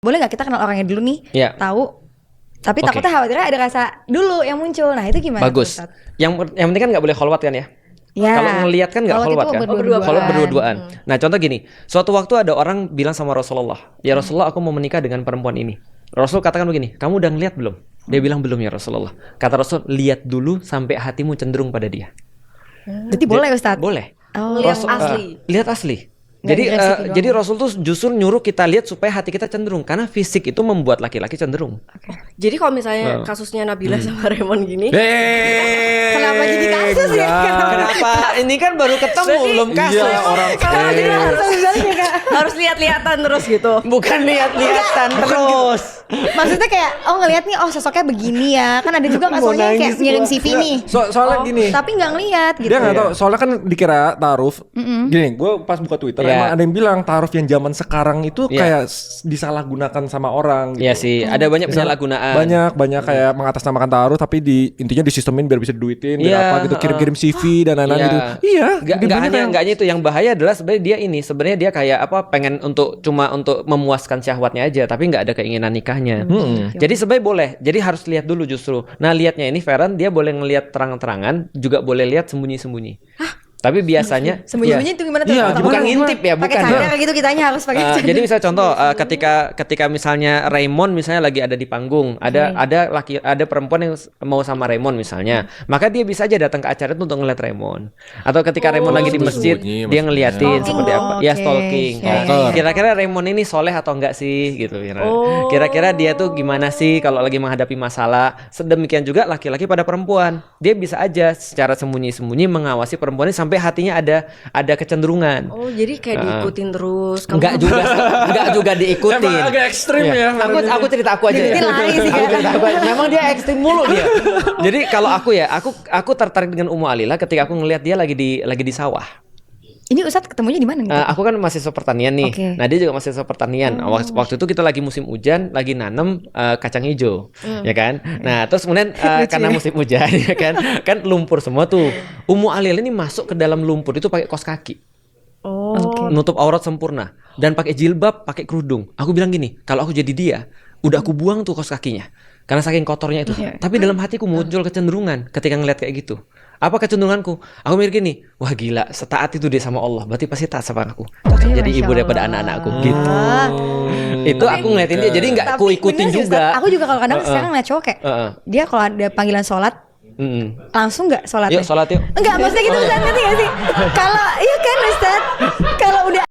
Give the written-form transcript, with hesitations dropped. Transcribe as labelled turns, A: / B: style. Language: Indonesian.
A: boleh nggak kita kenal orangnya dulu nih, tahu, tapi
B: Oke.
A: takutnya khawatirnya ada rasa dulu yang muncul. Nah itu gimana?
B: Bagus.
A: Ustadz?
B: Yang penting kan nggak boleh kholwat kan ya?
A: Ya.
B: Kalau ngelihat kan nggak kholwat kan? Kalau berdua-duaan. Nah contoh gini, suatu waktu ada orang bilang sama Rasulullah, ya Rasulullah aku mau menikah dengan perempuan ini. Rasul katakan begini, kamu udah ngeliat belum? Dia bilang belum ya Rasulullah. Kata Rasul, lihat dulu sampai hatimu cenderung pada dia.
A: Berarti boleh Ustadz?
B: Boleh.
C: Lihat asli.
B: Lihat asli.
A: Nggak digresiki
B: Jadi Rasul tuh justru nyuruh kita lihat supaya hati kita cenderung, karena fisik itu membuat laki-laki cenderung.
C: Jadi kalau misalnya kasusnya Nabila sama Raymond gini,
A: Kenapa jadi kasus ya?
B: Kenapa? Ini kan baru ketemu, belum kasus.
D: Iya, orang
C: harus lihat-lihatan terus gitu.
B: Bukan lihat-lihatan terus.
A: Maksudnya kayak ngelihat nih, sosoknya begini ya. Kan ada juga kasusnya kayak ngirim CV nih.
D: Soalnya gini,
A: Tapi nggak ngelihat gitu.
D: dia nggak tahu. Soalnya kan dikira ta'aruf. Gini, gue pas buka Twitter
B: Iya.
D: emang ada yang bilang ta'aruf yang zaman sekarang itu kayak disalahgunakan sama orang. Gitu.
B: Iya sih, ada banyak penyalahgunaan.
D: Banyak kayak mengatasnamakan ta'aruf tapi intinya disistemin biar bisa duitin, biar
B: Iya,
D: apa gitu, kirim-kirim CV dan lain-lain gitu. Iya,
B: Nggak hanya itu, yang bahaya adalah sebenarnya dia kayak pengen cuma untuk memuaskan syahwatnya aja, tapi nggak ada keinginan nikahnya. Jadi sebenarnya boleh, jadi harus lihat dulu justru. Nah lihatnya ini Feren, dia boleh ngelihat terang-terangan, juga boleh lihat sembunyi-sembunyi. Tapi biasanya
A: Sembunyi-sembunyi itu gimana tuh?
D: Iya,
B: bukan ngintip ya,
A: Pakai
B: bukan.
A: cadar gitu kitanya harus pakai cadar.
B: Jadi misal contoh ketika misalnya Raymond misalnya lagi ada di panggung, ada perempuan yang mau sama Raymond misalnya, maka dia bisa aja datang ke acara itu untuk ngeliat Raymond. Atau ketika Raymond lagi di masjid,
D: sembunyi
B: dia ngeliatin
A: Stalking.
B: seperti apa. Ya stalking.
A: Ya,
B: Kira-kira Raymond ini soleh atau enggak sih gitu. Kira-kira dia tuh gimana sih kalau lagi menghadapi masalah. Sedemikian juga laki-laki pada perempuan. Dia bisa aja secara sembunyi-sembunyi mengawasi perempuan ini sampai hatinya ada kecenderungan.
C: Oh, jadi kayak diikutin terus.
B: Enggak juga diikutin.
D: Emang agak ekstrim ya.
B: Aku cerita aku aja.
A: Jadi lari sih,
B: Aku
A: kan?
B: cerita aku aja. Memang dia ekstrim mulu dia. Jadi kalau aku tertarik dengan Ummu Alila ketika aku ngelihat dia lagi di sawah.
A: Ini Ustadz ketemunya di mana gitu?
B: Aku kan mahasiswa pertanian nih.
A: Oke.
B: Nah, dia juga mahasiswa pertanian. Waktu itu kita lagi musim hujan, lagi nanam kacang hijau, ya kan? Nah, terus kemudian karena musim hujan ya kan lumpur semua tuh. Ummu Alila ini masuk ke dalam lumpur itu pakai kaos kaki. Nutup aurat sempurna dan pakai jilbab, pakai kerudung. Aku bilang gini, kalau aku jadi dia, udah aku buang tuh kaos kakinya. Karena saking kotornya itu. Tapi dalam hatiku muncul kecenderungan ketika ngeliat kayak gitu. Apa kecenderunganku? Aku mikir gini, wah gila, setaat itu dia sama Allah, berarti pasti taat sama aku. Cocok jadi ibu daripada anak-anakku gitu. Itu aku ngeliatin dia, jadi nggak aku ikutin juga.
A: Aku juga kalau kadang sekarang ngeliat cowok kayak dia kalau ada panggilan sholat langsung nggak sholat?
B: Yuk sholat yuk.
A: Enggak, maksudnya gitu Ustadz, ngerti nggak sih? Kalau iya kan Ustadz, kalau udah